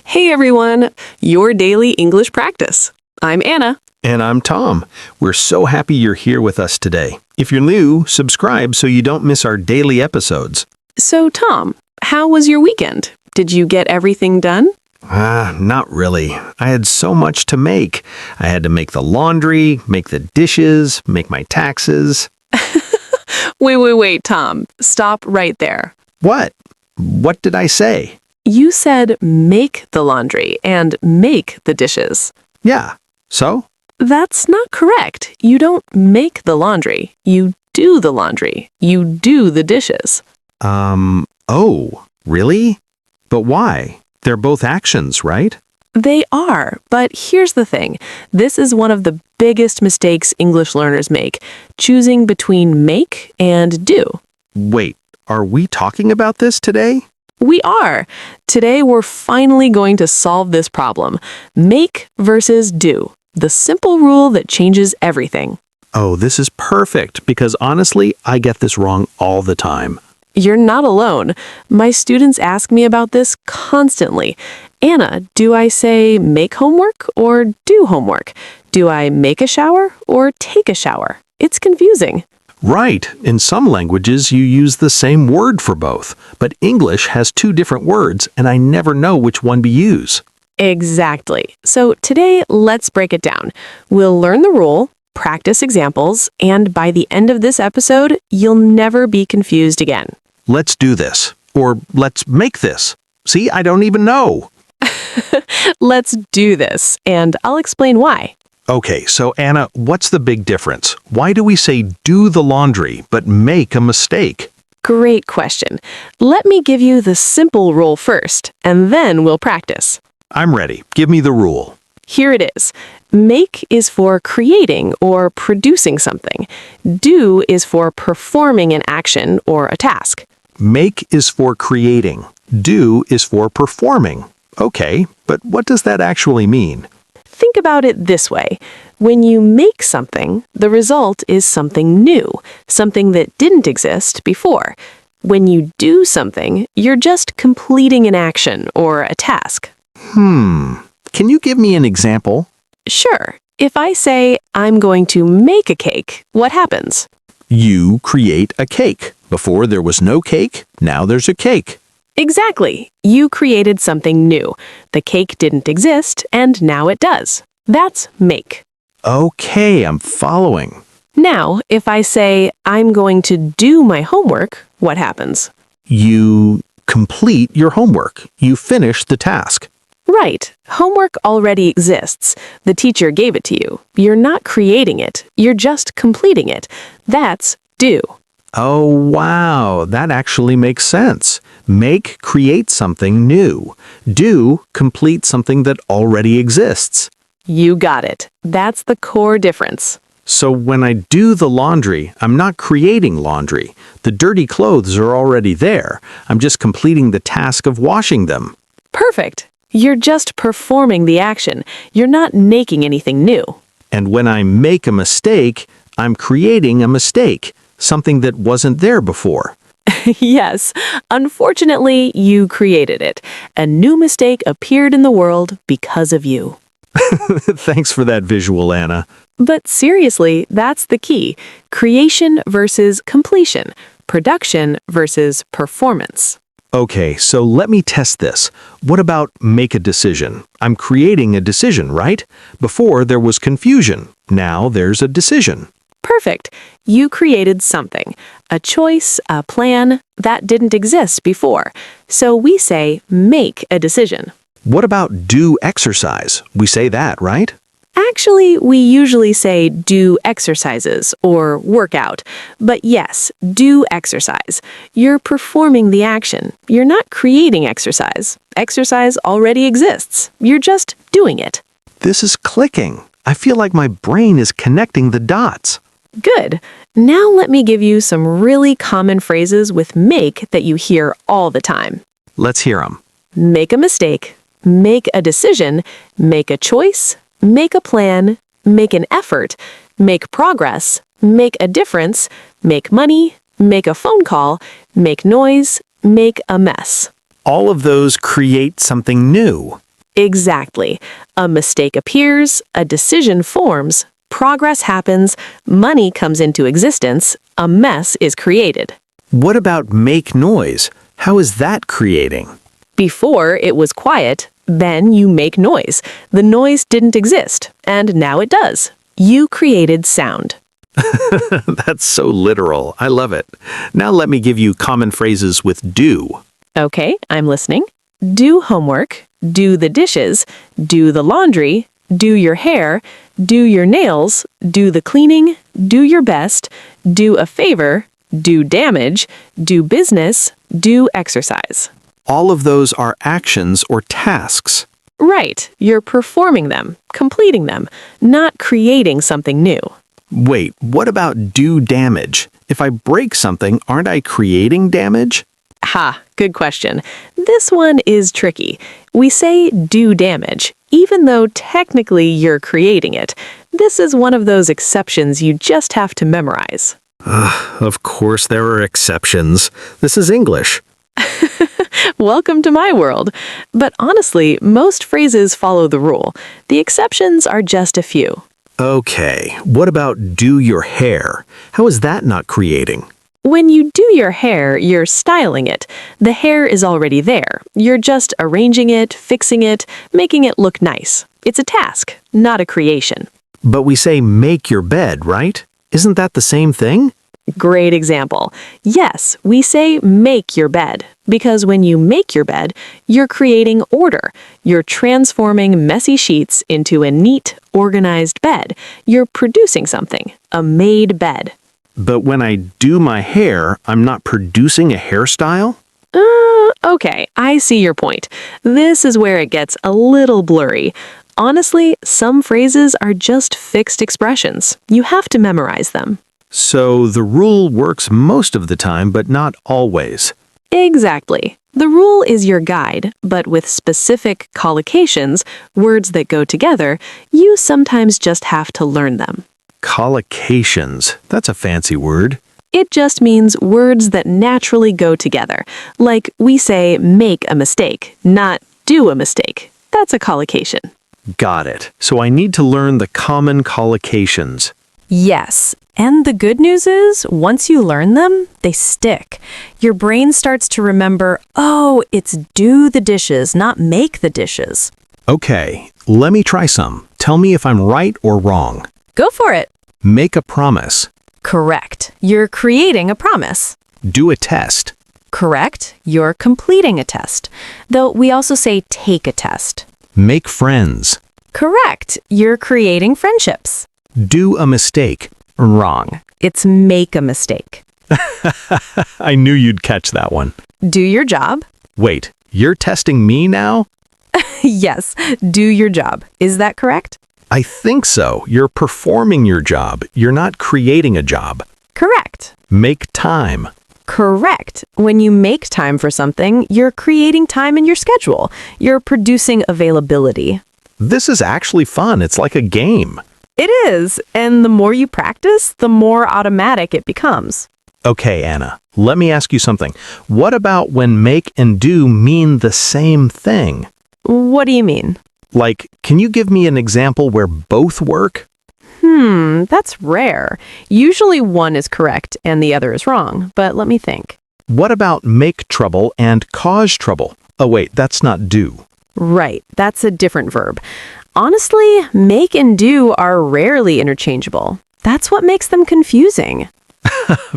Hey everyone, your daily English practice. I'm Anna. And I'm Tom. We're so happy you're here with us today. If you're new, subscribe so you don't miss our daily episodes. So Tom, how was your weekend? Did you get everything done? Not really. I had so much to make. I had to make the laundry, make the dishes, make my taxes. Wait, Tom. Stop right there. What? What did I say? You said make the laundry and make the dishes. Yeah. So? That's not correct. You don't make the laundry. You do the laundry. You do the dishes. Oh, really? But why? They're both actions, right? They are, but here's the thing. This is one of the biggest mistakes English learners make, choosing between make and do. Wait, are we talking about this today? We are. Today we're finally going to solve this problem. Make versus do. The simple rule that changes everything. Oh, this is perfect because honestly, I get this wrong all the time. You're not alone. My students ask me about this constantly. Anna, do I say make homework or do homework? Do I make a shower or take a shower? It's confusing. Right. In some languages, you use the same word for both, but English has two different words, and I never know which one to use. Exactly. So today, let's break it down. We'll learn the rule, practice examples, and by the end of this episode, you'll never be confused again. Let's do this. Or let's make this. See, I don't even know. Let's do this, and I'll explain why. Okay, so Anna, what's the big difference? Why do we say do the laundry but make a mistake? Great question. Let me give you the simple rule first, and then we'll practice. I'm ready. Give me the rule. Here it is. Make is for creating or producing something. Do is for performing an action or a task. Make is for creating. Do is for performing. Okay, but what does that actually mean? Think about it this way. When you make something, the result is something new, something that didn't exist before. When you do something, you're just completing an action or a task. Can you give me an example? Sure. If I say, I'm going to make a cake, what happens? You create a cake. Before there was no cake, now there's a cake. Exactly. You created something new. The cake didn't exist, and now it does. That's make. Okay, I'm following. Now, if I say, I'm going to do my homework, what happens? You complete your homework. You finish the task. Right. Homework already exists. The teacher gave it to you. You're not creating it. You're just completing it. That's do. Oh, wow, that actually makes sense. Make create something new. Do complete something that already exists. You got it. That's the core difference. So when I do the laundry, I'm not creating laundry. The dirty clothes are already there. I'm just completing the task of washing them. Perfect. You're just performing the action. You're not making anything new. And when I make a mistake, I'm creating a mistake, something that wasn't there before. Yes. Unfortunately, you created it. A new mistake appeared in the world because of you. Thanks for that visual, Anna. But seriously, that's the key. Creation versus completion. Production versus performance. Okay, so let me test this. What about make a decision? I'm creating a decision, right? Before there was confusion. Now there's a decision. Perfect. You created something. A choice, a plan, that didn't exist before. So we say make a decision. What about do exercise? We say that, right? Actually, we usually say do exercises or workout. But yes, do exercise. You're performing the action. You're not creating exercise. Exercise already exists. You're just doing it. This is clicking. I feel like my brain is connecting the dots. Good. Now let me give you some really common phrases with make that you hear all the time. Let's hear them. Make a mistake. Make a decision. Make a choice. Make a plan, make an effort, make progress, make a difference, make money, make a phone call, make noise, make a mess. All of those create something new. Exactly. A mistake appears, a decision forms, progress happens, money comes into existence, a mess is created. What about make noise? How is that creating? Before it was quiet, then you make noise. The noise didn't exist, and now it does. You created sound. That's so literal. I love it. Now let me give you common phrases with do. Okay, I'm listening. Do homework, do the dishes, do the laundry, do your hair, do your nails, do the cleaning, do your best, do a favor, do damage, do business, do exercise. All of those are actions or tasks. Right, you're performing them, completing them, not creating something new. Wait, what about do damage? If I break something, aren't I creating damage? Ha, good question. This one is tricky. We say do damage, even though technically you're creating it. This is one of those exceptions you just have to memorize. Of course there are exceptions. This is English. Welcome to my world. But honestly, most phrases follow the rule. The exceptions are just a few. Okay, what about do your hair? How is that not creating? When you do your hair, you're styling it. The hair is already there. You're just arranging it, fixing it, making it look nice. It's a task, not a creation. But we say make your bed, right? Isn't that the same thing? Great example. Yes, we say make your bed, because when you make your bed, you're creating order. You're transforming messy sheets into a neat, organized bed. You're producing something, a made bed. But when I do my hair, I'm not producing a hairstyle? Okay, I see your point. This is where it gets a little blurry. Honestly, some phrases are just fixed expressions. You have to memorize them. So the rule works most of the time, but not always. Exactly. The rule is your guide, but with specific collocations, words that go together, you sometimes just have to learn them. Collocations. That's a fancy word. It just means words that naturally go together. Like we say make a mistake, not do a mistake. That's a collocation. Got it. So I need to learn the common collocations. Yes, and the good news is, once you learn them, they stick. Your brain starts to remember, oh, it's do the dishes, not make the dishes. Okay, let me try some. Tell me if I'm right or wrong. Go for it. Make a promise. Correct. You're creating a promise. Do a test. Correct. You're completing a test. Though we also say take a test. Make friends. Correct. You're creating friendships. Do a mistake. Wrong. It's make a mistake. I knew you'd catch that one. Do your job. Wait, you're testing me now? Yes, do your job. Is that correct? I think so. You're performing your job. You're not creating a job. Correct. Make time. Correct. When you make time for something, you're creating time in your schedule. You're producing availability. This is actually fun. It's like a game. It is, and the more you practice, the more automatic it becomes. Okay, Anna, let me ask you something. What about when make and do mean the same thing? What do you mean? Like, can you give me an example where both work? That's rare. Usually one is correct and the other is wrong, but let me think. What about make trouble and cause trouble? Oh wait, that's not do. Right, that's a different verb. Honestly, make and do are rarely interchangeable. That's what makes them confusing.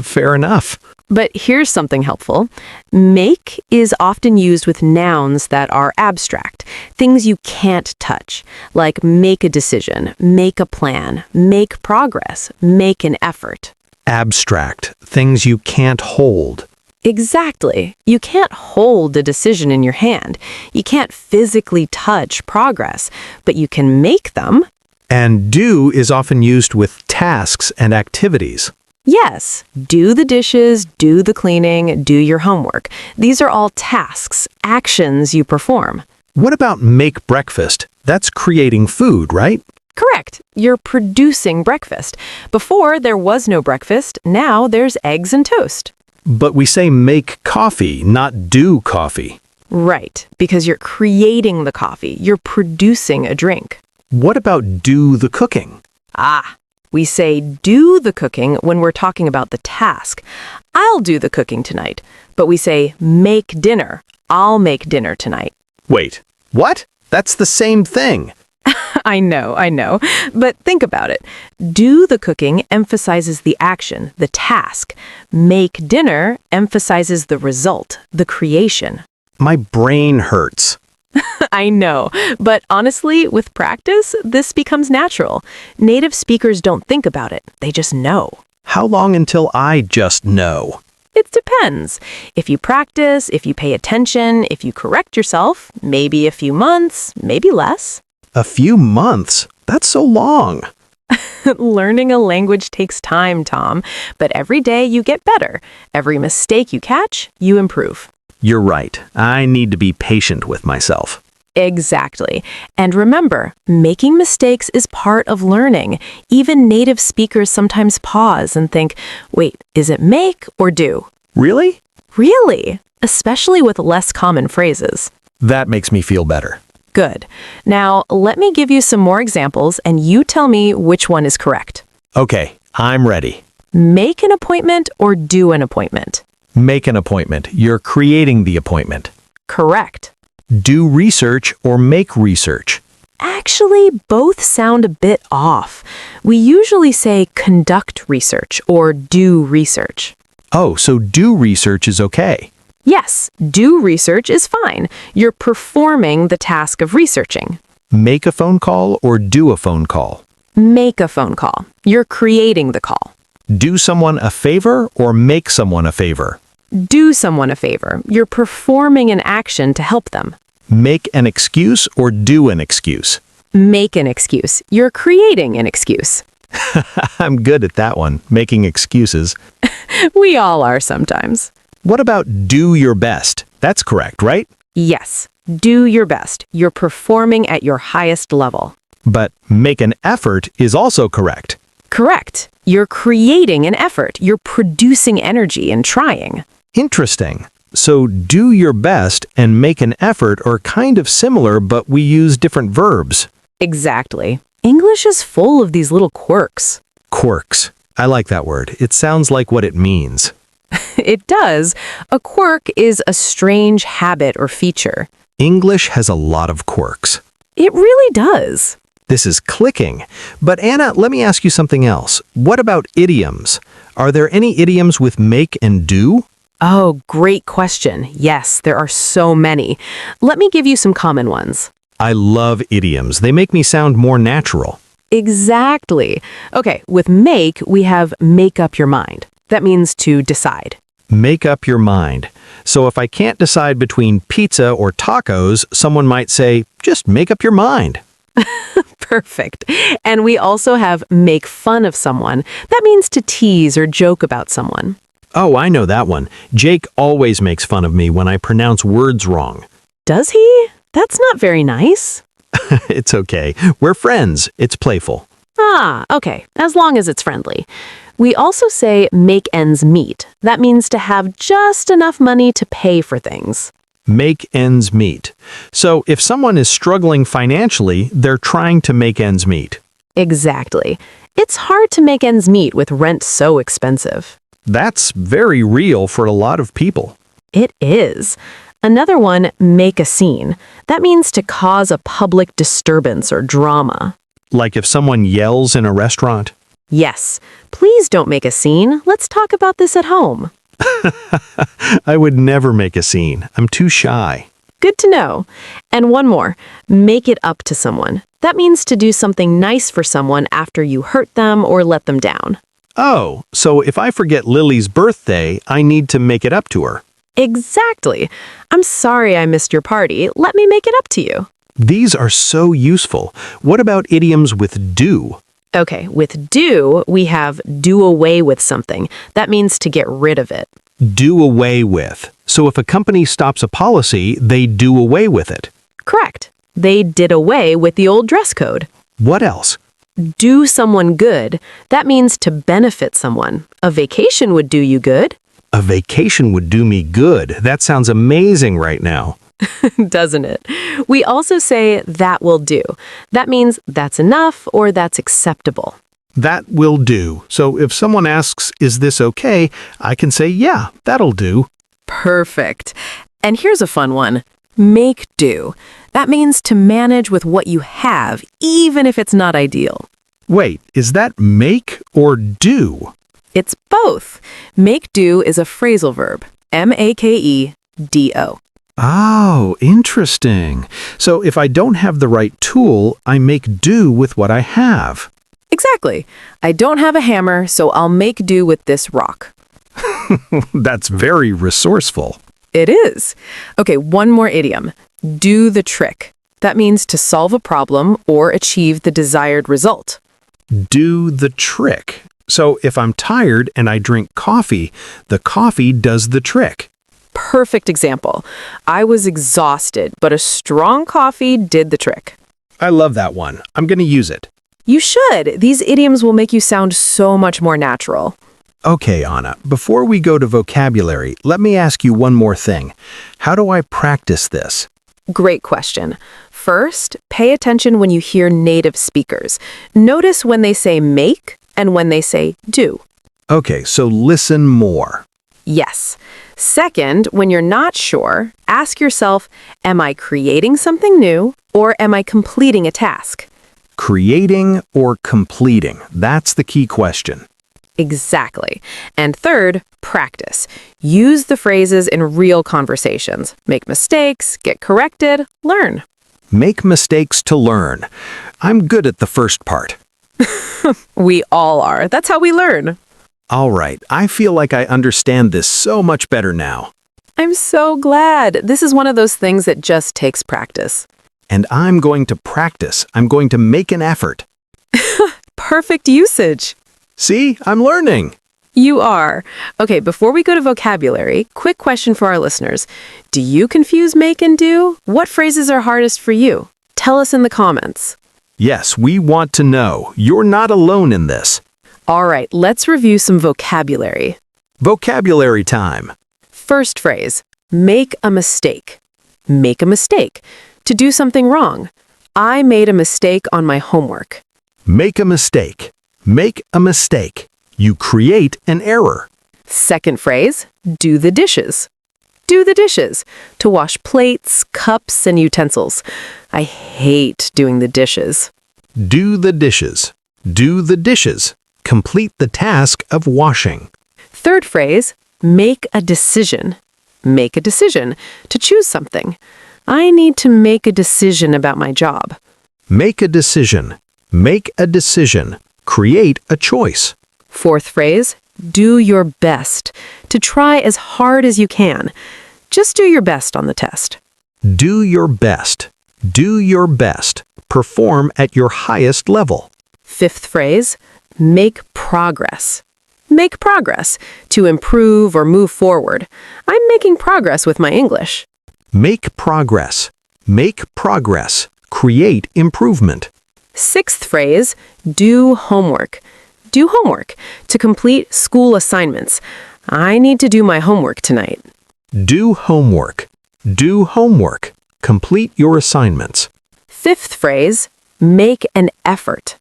Fair enough. But here's something helpful. Make is often used with nouns that are abstract, things you can't touch, like make a decision, make a plan, make progress, make an effort. Abstract, things you can't hold. Exactly. You can't hold a decision in your hand. You can't physically touch progress, but you can make them. And do is often used with tasks and activities. Yes, do the dishes, do the cleaning, do your homework. These are all tasks, actions you perform. What about make breakfast? That's creating food, right? Correct. You're producing breakfast. Before, there was no breakfast. Now there's eggs and toast. But we say make coffee, not do coffee. Right, because you're creating the coffee. You're producing a drink. What about do the cooking? Ah, we say do the cooking when we're talking about the task. I'll do the cooking tonight. But we say make dinner. I'll make dinner tonight. Wait, what? That's the same thing. I know. But think about it. Do the cooking emphasizes the action, the task. Make dinner emphasizes the result, the creation. My brain hurts. I know, but honestly, with practice, this becomes natural. Native speakers don't think about it, they just know. How long until I just know? It depends. If you practice, if you pay attention, if you correct yourself, maybe a few months, maybe less. A few months? That's so long. Learning a language takes time, Tom, but every day you get better. Every mistake you catch, you improve. You're right. I need to be patient with myself. Exactly. And remember, making mistakes is part of learning. Even native speakers sometimes pause and think, wait, is it make or do? Really? Really? Especially with less common phrases. That makes me feel better. Good. Now, let me give you some more examples and you tell me which one is correct. Okay, I'm ready. Make an appointment or do an appointment? Make an appointment. You're creating the appointment. Correct. Do research or make research. Actually, both sound a bit off. We usually say conduct research or do research. Oh, so do research is okay. Yes, do research is fine. You're performing the task of researching. Make a phone call or do a phone call. Make a phone call. You're creating the call. Do someone a favor or make someone a favor. Do someone a favor. You're performing an action to help them. Make an excuse or do an excuse. Make an excuse. You're creating an excuse. I'm good at that one, making excuses. We all are sometimes. What about do your best? That's correct, right? Yes, do your best. You're performing at your highest level. But make an effort is also correct. Correct. You're creating an effort. You're producing energy and trying. Interesting. So do your best and make an effort are kind of similar, but we use different verbs. Exactly. English is full of these little quirks. Quirks. I like that word. It sounds like what it means. It does. A quirk is a strange habit or feature. English has a lot of quirks. It really does. This is clicking. But Anna, let me ask you something else. What about idioms? Are there any idioms with make and do? Oh, great question. Yes, there are so many. Let me give you some common ones. I love idioms. They make me sound more natural. Exactly. Okay, with make, we have make up your mind. That means to decide. Make up your mind. So if I can't decide between pizza or tacos, someone might say, just make up your mind. Perfect. And we also have make fun of someone. That means to tease or joke about someone. Oh, I know that one. Jake always makes fun of me when I pronounce words wrong. Does he? That's not very nice. It's okay. We're friends. It's playful. Ah, okay. As long as it's friendly. We also say make ends meet. That means to have just enough money to pay for things. Make ends meet. So if someone is struggling financially, they're trying to make ends meet. Exactly. It's hard to make ends meet with rent so expensive. That's very real for a lot of people. It is. Another one, make a scene. That means to cause a public disturbance or drama. Like if someone yells in a restaurant. Yes. Please don't make a scene. Let's talk about this at home. I would never make a scene. I'm too shy. Good to know. And one more, make it up to someone. That means to do something nice for someone after you hurt them or let them down. Oh, so if I forget Lily's birthday, I need to make it up to her. Exactly. I'm sorry I missed your party. Let me make it up to you. These are so useful. What about idioms with do? Okay, with do, we have do away with something. That means to get rid of it. Do away with. So if a company stops a policy, they do away with it. Correct. They did away with the old dress code. What else? Do someone good. That means to benefit someone. A vacation would do you good. A vacation would do me good. That sounds amazing right now. Doesn't it? We also say that will do. That means that's enough or that's acceptable. That will do. So if someone asks, is this okay? I can say, yeah, that'll do. Perfect. And here's a fun one. Make do. That means to manage with what you have, even if it's not ideal. Wait, is that make or do? It's both. Make do is a phrasal verb. M-A-K-E-D-O. Oh, interesting. So if I don't have the right tool, I make do with what I have. Exactly. I don't have a hammer, so I'll make do with this rock. That's very resourceful. It is. Okay, one more idiom. Do the trick. That means to solve a problem or achieve the desired result. Do the trick. So if I'm tired and I drink coffee, the coffee does the trick. Perfect example. I was exhausted, but a strong coffee did the trick. I love that one. I'm going to use it. You should. These idioms will make you sound so much more natural. Okay, Anna, before we go to vocabulary, let me ask you one more thing. How do I practice this? Great question. First, pay attention when you hear native speakers. Notice when they say make and when they say do. Okay, so listen more. Yes. Second, when you're not sure, ask yourself, am I creating something new or am I completing a task? Creating or completing? That's the key question. Exactly. And third, practice. Use the phrases in real conversations. Make mistakes, get corrected, learn. Make mistakes to learn. I'm good at the first part. We all are. That's how we learn. All right, I feel like I understand this so much better now. I'm so glad. This is one of those things that just takes practice. And I'm going to practice. I'm going to make an effort. Perfect usage. See, I'm learning. You are. Okay, before we go to vocabulary, quick question for our listeners. Do you confuse make and do? What phrases are hardest for you? Tell us in the comments. Yes, we want to know. You're not alone in this. All right, let's review some vocabulary. Vocabulary time. First phrase, make a mistake. Make a mistake. To do something wrong. I made a mistake on my homework. Make a mistake. Make a mistake. You create an error. Second phrase, do the dishes. Do the dishes. To wash plates, cups, and utensils. I hate doing the dishes. Do the dishes. Do the dishes. Complete the task of washing. Third phrase, make a decision. Make a decision. To choose something. I need to make a decision about my job. Make a decision. Make a decision. Create a choice. Fourth phrase, do your best. To try as hard as you can. Just do your best on the test. Do your best. Do your best. Perform at your highest level. Fifth phrase, make progress. Make progress. To improve or move forward. I'm making progress with my English. Make progress. Make progress. Create improvement. Sixth phrase, do homework. Do homework. To complete school assignments. I need to do my homework tonight. Do homework. Do homework. Complete your assignments. Fifth phrase, make an effort.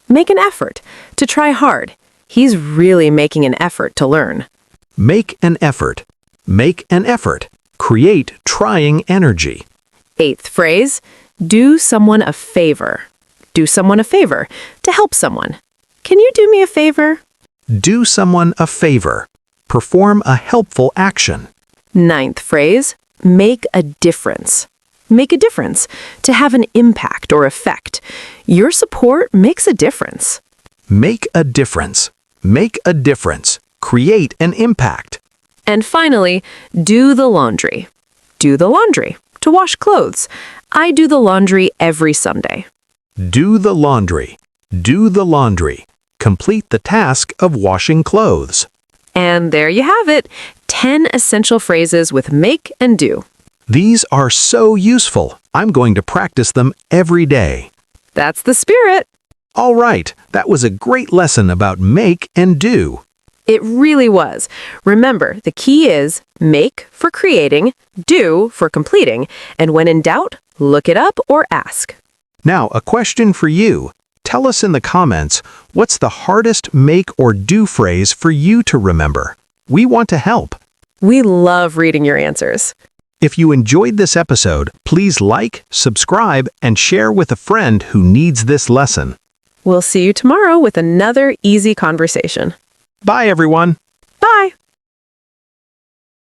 Make an effort. To try hard. He's really making an effort to learn. Make an effort. Make an effort. Create trying energy. Eighth phrase, do someone a favor. Do someone a favor. To help someone. Can you do me a favor? Do someone a favor. Perform a helpful action. Ninth phrase, make a difference. Make a difference. To have an impact or effect. Your support makes a difference. Make a difference. Make a difference. Create an impact. And finally, do the laundry. Do the laundry. To wash clothes. I do the laundry every Sunday. Do the laundry. Do the laundry. Complete the task of washing clothes. And there you have it. 10 essential phrases with make and do. These are so useful. I'm going to practice them every day. That's the spirit. All right, that was a great lesson about make and do. It really was. Remember, the key is make for creating, do for completing, and when in doubt, look it up or ask. Now, a question for you. Tell us in the comments, what's the hardest make or do phrase for you to remember? We want to help. We love reading your answers. If you enjoyed this episode, please like, subscribe, and share with a friend who needs this lesson. We'll see you tomorrow with another easy conversation. Bye, everyone. Bye.